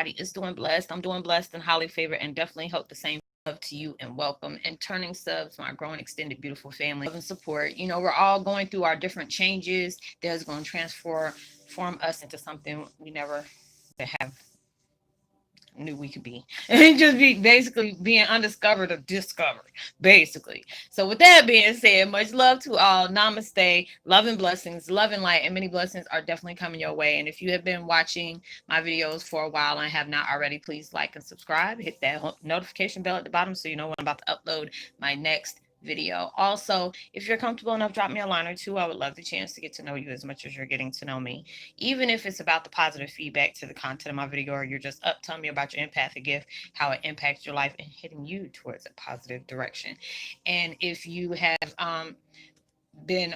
is doing blessed. I'm doing blessed and highly favored, and definitely hope the same love to you and welcome. And turning subs, my growing extended beautiful family, love and support. We're all going through our different changes that's going to transform us into something we never have knew we could be. And just be basically being undiscovered or discovered, basically. So with that being said, much love to all. Namaste. Love and blessings. Love and light and many blessings are definitely coming your way. And if you have been watching my videos for a while and have not already, please like and subscribe. Hit that notification bell at the bottom so you know when I'm about to upload my next video. Also, if you're comfortable enough, drop me a line or two. I would love the chance to get to know you as much as you're getting to know me, even if it's about the positive feedback to the content of my video, or you're just up telling me about your empathic gift, how it impacts your life and hitting you towards a positive direction. And if you have been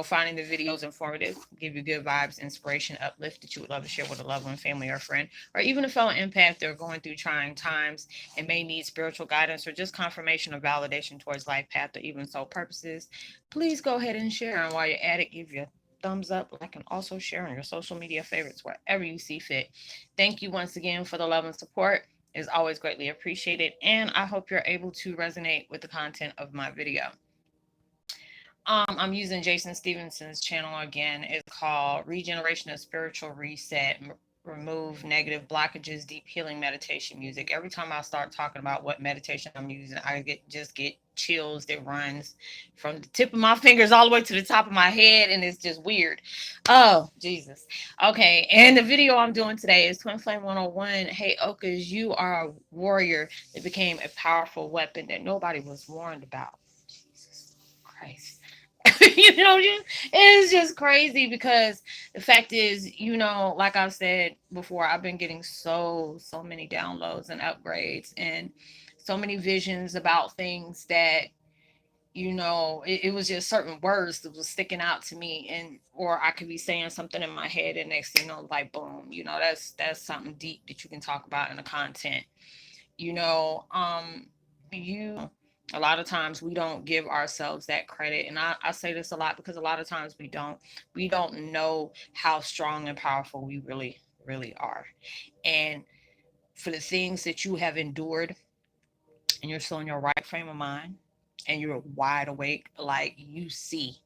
finding the videos informative, give you good vibes, inspiration, uplift that you would love to share with a loved one, family, or friend, or even a fellow empath that are going through trying times and may need spiritual guidance or just confirmation or validation towards life path or even soul purposes, please go ahead and share. And while you're at it, give your thumbs up, like, and also share on your social media favorites wherever you see fit. Thank you once again for the love and support. It's always greatly appreciated, and I hope you're able to resonate with the content of my video. I'm using Jason Stevenson's channel again. It's called Regeneration of Spiritual Reset. Remove negative blockages, deep healing meditation music. Every time I start talking about what meditation I'm using, I get chills that runs from the tip of my fingers all the way to the top of my head, and it's just weird. Oh, Jesus. Okay, and the video I'm doing today is Twin Flame 101. Heyokas, you are a warrior that became a powerful weapon that nobody was warned about. Jesus Christ. It's just crazy because the fact is, like I've said before, I've been getting so many downloads and upgrades and so many visions about things that, it was just certain words that was sticking out to me, and or I could be saying something in my head and next thing like boom, that's something deep that you can talk about in the content. you know um you A lot of times we don't give ourselves that credit, and I say this a lot because a lot of times we don't know how strong and powerful we really are. And for the things that you have endured, and you're still in your right frame of mind and you're wide awake, like you see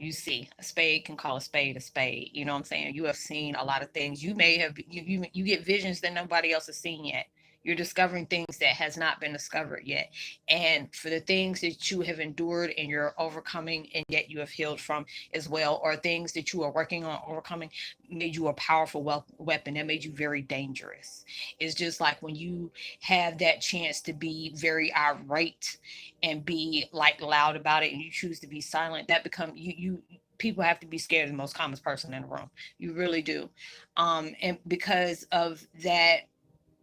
a spade can call a spade a spade. You know what I'm saying? You have seen a lot of things. You may have you get visions that nobody else has seen yet. You're discovering things that has not been discovered yet. And for the things that you have endured and you're overcoming and yet you have healed from as well, or things that you are working on overcoming, made you a powerful weapon that made you very dangerous. It's just like when you have that chance to be very irate and be like loud about it and you choose to be silent, that become you people have to be scared of the most common person in the room. You really do. And because of that,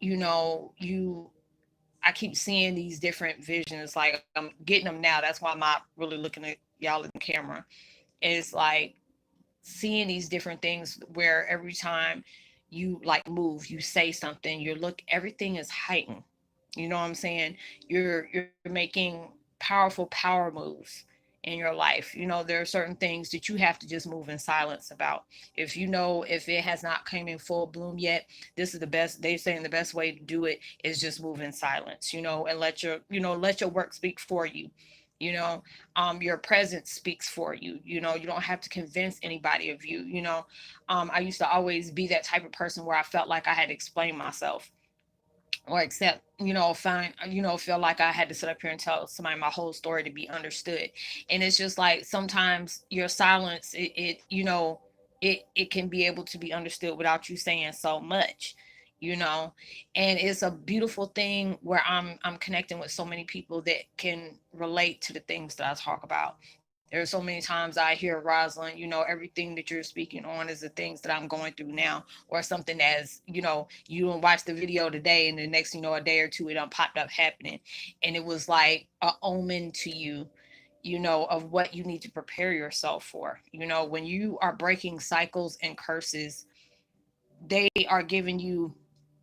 you I keep seeing these different visions. Like I'm getting them now. That's why I'm not really looking at y'all in the camera. It's like seeing these different things where every time you like move, you say something, you look, everything is heightened. You know what I'm saying? You're making powerful power moves in your life. There are certain things that you have to just move in silence about. If it has not come in full bloom yet, this is the best. They're saying the best way to do it is just move in silence, and let your work speak for you. you know your presence speaks for you. You don't have to convince anybody of you. I used to always be that type of person where I felt like I had to explain myself, or accept, find, feel like I had to sit up here and tell somebody my whole story to be understood. And it's just like sometimes your silence, it can be able to be understood without you saying so much. you know and it's a beautiful thing where I'm connecting with so many people that can relate to the things that I talk about. There are so many times I hear, Roslyn, everything that you're speaking on is the things that I'm going through now, or something as, you don't watch the video today and the next, a day or two, it done popped up happening. And it was like a omen to you, of what you need to prepare yourself for. When you are breaking cycles and curses, they are giving you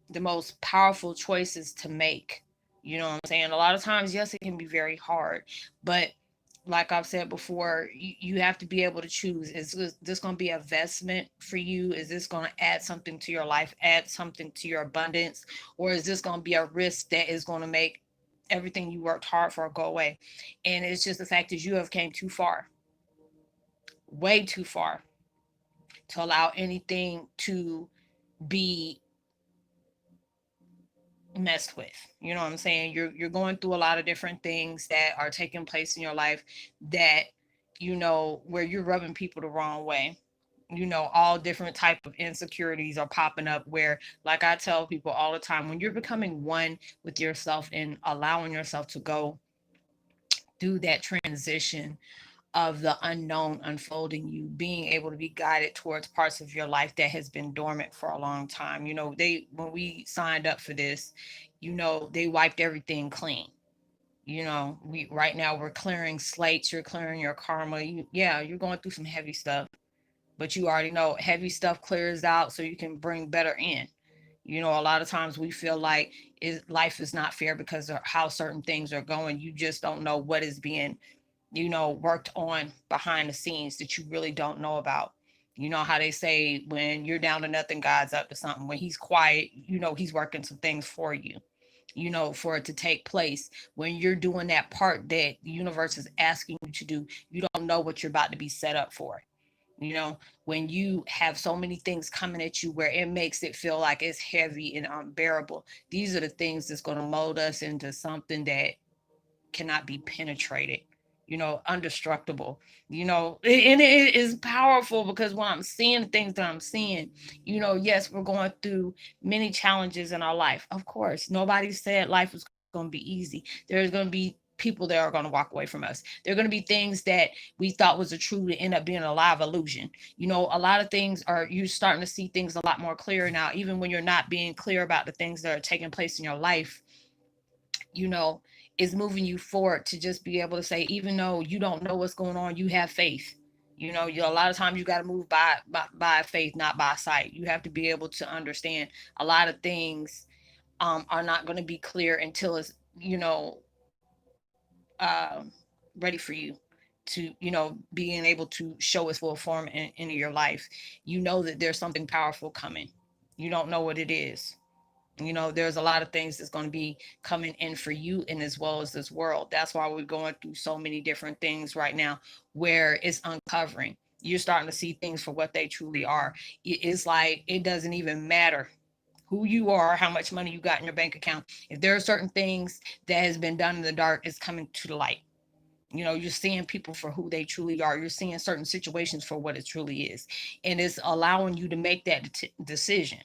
the most powerful choices to make. You know what I'm saying? A lot of times, yes, it can be very hard, but like I've said before, you have to be able to choose. Is this going to be an investment for you? Is this going to add something to your life, add something to your abundance? Or is this going to be a risk that is going to make everything you worked hard for go away? And it's just the fact that you have came too far, way too far, to allow anything to be messed with. You know what I'm saying? You're going through a lot of different things that are taking place in your life that, where you're rubbing people the wrong way. All different type of insecurities are popping up, where, like I tell people all the time, when you're becoming one with yourself and allowing yourself to go through that transition of the unknown unfolding, you being able to be guided towards parts of your life that has been dormant for a long time. They when we signed up for this, they wiped everything clean. We right now we're clearing slates, you're clearing your karma. Yeah, you're going through some heavy stuff, but you already know heavy stuff clears out so you can bring better in. A lot of times we feel like life is not fair because of how certain things are going. You just don't know what is being worked on behind the scenes that you really don't know about. You know how they say when you're down to nothing, God's up to something. When he's quiet, he's working some things for you, for it to take place. When you're doing that part that the universe is asking you to do, you don't know what you're about to be set up for. you know when you have so many things coming at you where it makes it feel like it's heavy and unbearable, these are the things that's going to mold us into something that cannot be penetrated, undestructible, and it is powerful because when I'm seeing the things that I'm seeing, yes, we're going through many challenges in our life. Of course, nobody said life was going to be easy. There's going to be people that are going to walk away from us. There are going to be things that we thought was a true to end up being a live illusion. A lot of things are, you're starting to see things a lot more clear now, even when you're not being clear about the things that are taking place in your life. you know, is moving you forward to just be able to say, even though you don't know what's going on, you have faith. A lot of times you got to move by faith, not by sight. You have to be able to understand a lot of things are not going to be clear until it's, uh, ready for you to, being able to show its full form into your life. You know that there's something powerful coming. You don't know what it is. There's a lot of things that's going to be coming in for you and as well as this world. That's why we're going through so many different things right now where it's uncovering. You're starting to see things for what they truly are. It's like it doesn't even matter who you are, how much money you got in your bank account. If there are certain things that has been done in the dark, it's coming to the light. You're seeing people for who they truly are. You're seeing certain situations for what it truly is. And it's allowing you to make that decision.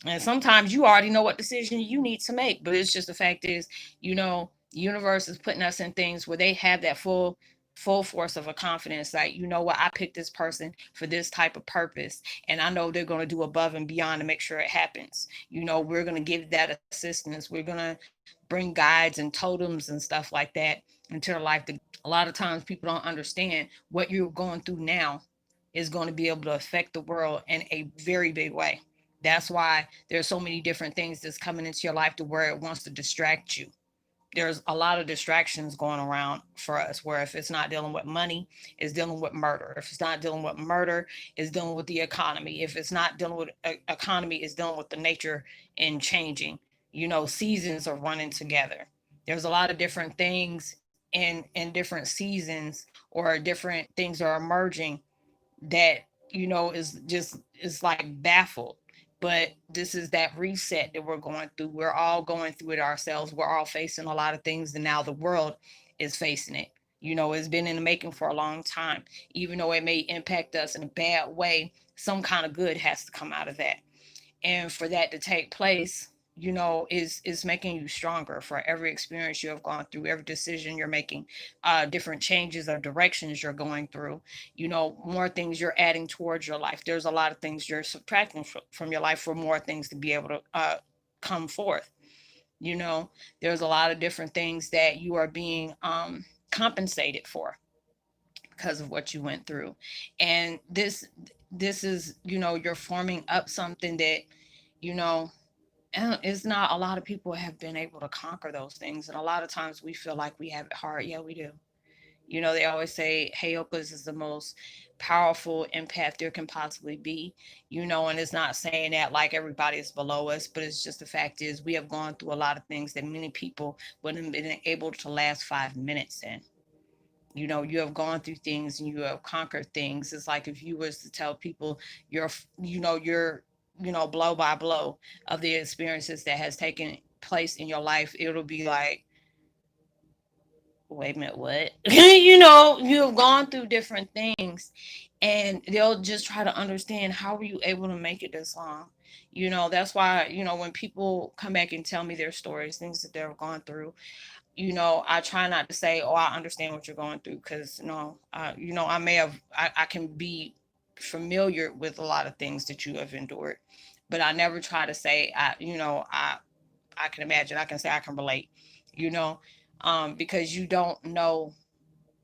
And sometimes you already know what decision you need to make, but it's just the fact is, the universe is putting us in things where they have that full force of a confidence, like, what, I picked this person for this type of purpose, and I know they're going to do above and beyond to make sure it happens. We're going to give that assistance. We're going to bring guides and totems and stuff like that into their life. A lot of times people don't understand what you're going through now is going to be able to affect the world in a very big way. That's why there's so many different things that's coming into your life to where it wants to distract you. There's a lot of distractions going around for us, where if it's not dealing with money, it's dealing with murder. If it's not dealing with murder, it's dealing with the economy. If it's not dealing with economy, it's dealing with the nature and changing. Seasons are running together. There's a lot of different things in different seasons, or different things are emerging that is just, is like baffled. But this is that reset that we're going through. We're all going through it ourselves. We're all facing a lot of things, and now the world is facing it. It's been in the making for a long time. Even though it may impact us in a bad way, some kind of good has to come out of that. And for that to take place, is making you stronger. For every experience you have gone through, every decision you're making, different changes or directions you're going through, more things you're adding towards your life. There's a lot of things you're subtracting from your life for more things to be able to come forth. There's a lot of different things that you are being compensated for because of what you went through. And this is, you're forming up something that, you know and it's not a lot of people have been able to conquer those things. And a lot of times we feel like we have it hard. Yeah, we do. They always say Heyokas is the most powerful empath there can possibly be, and it's not saying that like everybody is below us, but it's just the fact is we have gone through a lot of things that many people wouldn't have been able to last 5 minutes in. You have gone through things and you have conquered things. It's like if you was to tell people your, your, blow by blow of the experiences that has taken place in your life, it'll be like, wait a minute, what? You have gone through different things, and they'll just try to understand how were you able to make it this long. That's why, when people come back and tell me their stories, things that they've gone through, I try not to say, "Oh, I understand what you're going through," because I can be familiar with a lot of things that you have endured, but I never try to say, I can imagine. I can say I can relate, you know, because you don't know.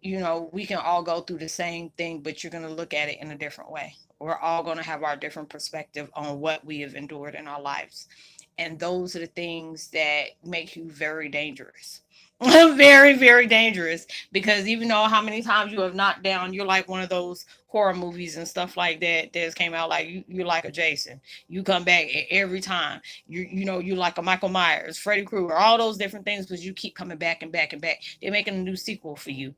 We can all go through the same thing, but you're going to look at it in a different way. We're all going to have our different perspective on what we have endured in our lives. And those are the things that make you very dangerous. Very, very dangerous, because even though how many times you have knocked down, you're like one of those horror movies and stuff like that that came out, like you're like a Jason. You come back every time. You're like a Michael Myers, Freddy Krueger, all those different things, because you keep coming back and back and back. They're making a new sequel for you,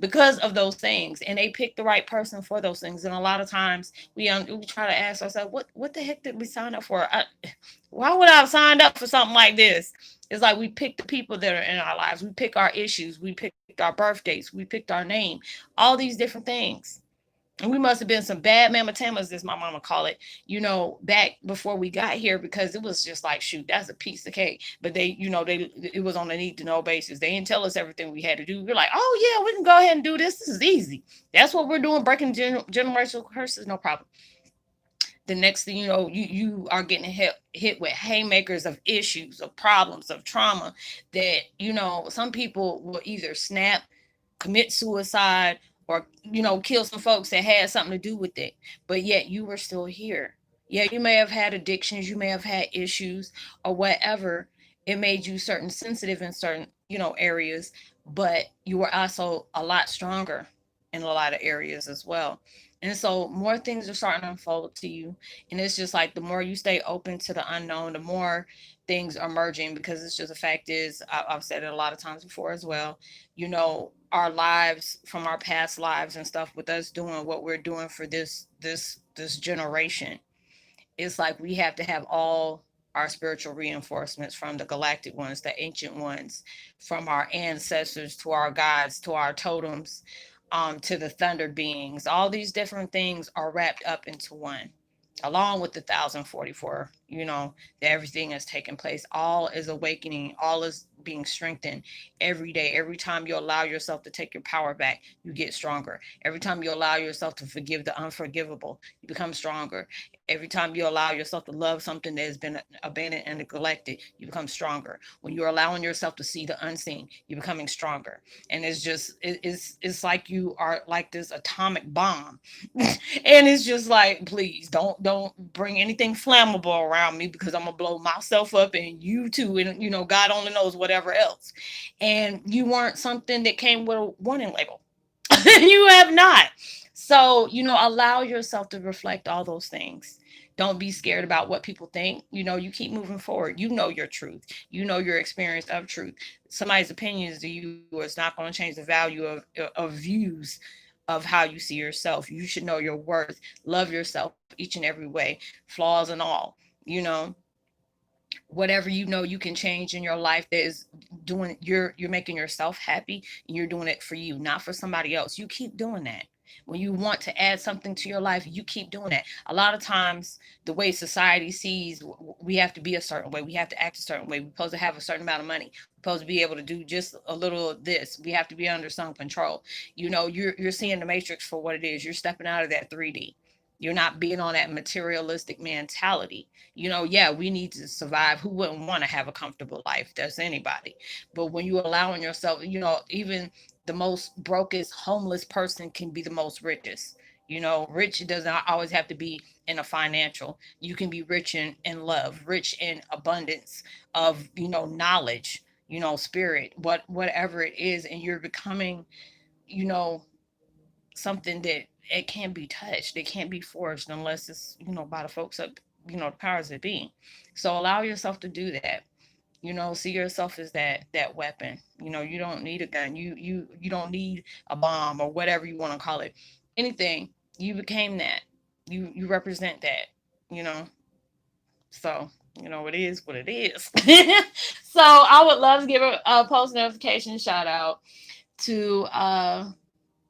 because of those things, and they pick the right person for those things. And a lot of times we try to ask ourselves, what the heck did we sign up for? Why would I have signed up for something like this? It's like we pick the people that are in our lives. We pick our issues. We picked our birthdays. We picked our name. All these different things. And we must have been some bad mamma tamas, as my mama call it, back before we got here, because it was just like, shoot, that's a piece of cake. But it was on a need to know basis. They didn't tell us everything we had to do. We're like, oh yeah, we can go ahead and do this. This is easy. That's what we're doing, breaking generational curses, no problem. The next thing you know, you are getting hit with haymakers of issues, of problems, of trauma that some people will either snap, commit suicide, or kill some folks that had something to do with it, but yet you were still here. Yeah, you may have had addictions, you may have had issues, or whatever. It made you certain sensitive in certain areas, but you were also a lot stronger in a lot of areas as well. And so more things are starting to unfold to you. And it's just like the more you stay open to the unknown, the more things are merging, because it's just a fact is, I've said it a lot of times before as well, our lives from our past lives and stuff, with us doing what we're doing for this generation, it's like we have to have all our spiritual reinforcements from the galactic ones, the ancient ones, from our ancestors to our gods to our totems, to the thunder beings. All these different things are wrapped up into one, along with the 1044. That everything is taking place. All is awakening. All is being strengthened every day. Every time you allow yourself to take your power back, you get stronger. Every time you allow yourself to forgive the unforgivable, you become stronger. Every time you allow yourself to love something that has been abandoned and neglected, you become stronger. When you're allowing yourself to see the unseen, you're becoming stronger. And it's like you are like this atomic bomb. And it's just like, please don't bring anything flammable around me, because I'm gonna blow myself up and you too, and God only knows whatever else. And you weren't something that came with a warning label. You have not. So, allow yourself to reflect all those things. Don't be scared about what people think. You keep moving forward. You know your truth. You know your experience of truth. Somebody's opinions to you is not going to change the value of views of how you see yourself. You should know your worth. Love yourself each and every way, flaws and all. You know, whatever you can change in your life that is doing, you're making yourself happy, and you're doing it for you, not for somebody else. You keep doing that. When you want to add something to your life, you keep doing that. A lot of times, the way society sees, we have to be a certain way, we have to act a certain way, we're supposed to have a certain amount of money, we're supposed to be able to do just a little of this, we have to be under some control. You're seeing the matrix for what it is. You're stepping out of that 3D. You're not being on that materialistic mentality. Yeah, we need to survive. Who wouldn't want to have a comfortable life? That's anybody. But when you're allowing yourself, even the most brokest homeless person can be the most richest. Rich does not always have to be in a financial. You can be rich in love, rich in abundance of knowledge. spirit, whatever it is, and you're becoming, you know, something that it can't be touched, it can't be forced unless it's, by the folks up, the powers that be. So allow yourself to do that. See yourself as that weapon. You don't need a gun. You don't need a bomb or whatever you want to call it. Anything. You became that. You represent that. You know. So it is what it is. So I would love to give a post notification shout out to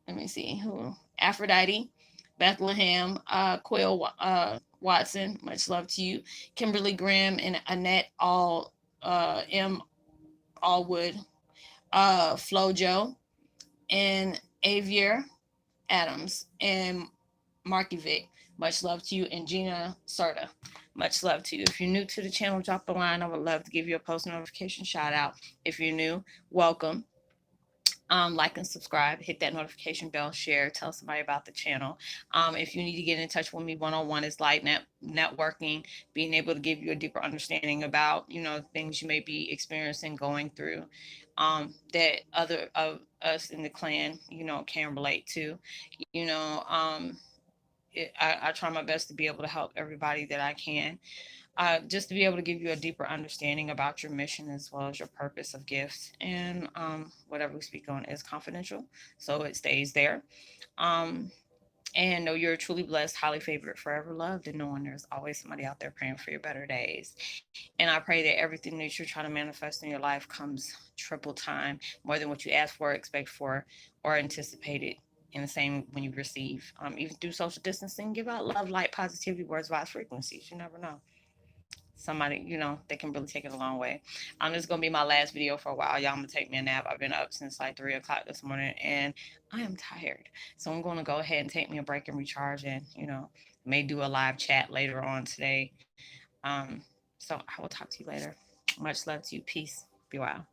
let me see who, Aphrodite, Bethlehem, Quill Watson, much love to you, Kimberly Graham and Annette M Allwood, Flojo, and Avier Adams, and Marky Vic. Much love to you, and Gina Serta. Much love to you. If you're new to the channel, drop a line. I would love to give you a post notification shout out. If you're new, welcome. Like and subscribe, hit that notification bell, share, tell somebody about the channel. If you need to get in touch with me one-on-one, is light networking, being able to give you a deeper understanding about things you may be experiencing, going through, that other of us in the clan can relate to. I try my best to be able to help everybody that I can, just to be able to give you a deeper understanding about your mission as well as your purpose of gifts. And whatever we speak on is confidential, so it stays there. Um, and know you're truly blessed, highly favored, forever loved, and knowing there's always somebody out there praying for your better days. And I pray that everything that you're trying to manifest in your life comes triple time, more than what you ask for, expect for, or anticipated. In the same when you receive, even through social distancing, give out love, light, positivity, words, vibes, frequencies. You never know, somebody, they can really take it a long way. This is gonna be my last video for a while. Y'all, I'm gonna take me a nap. I've been up since like 3 o'clock this morning and I am tired. So I'm gonna go ahead and take me a break and recharge, and may do a live chat later on today. So I will talk to you later. Much love to you. Peace. Be well.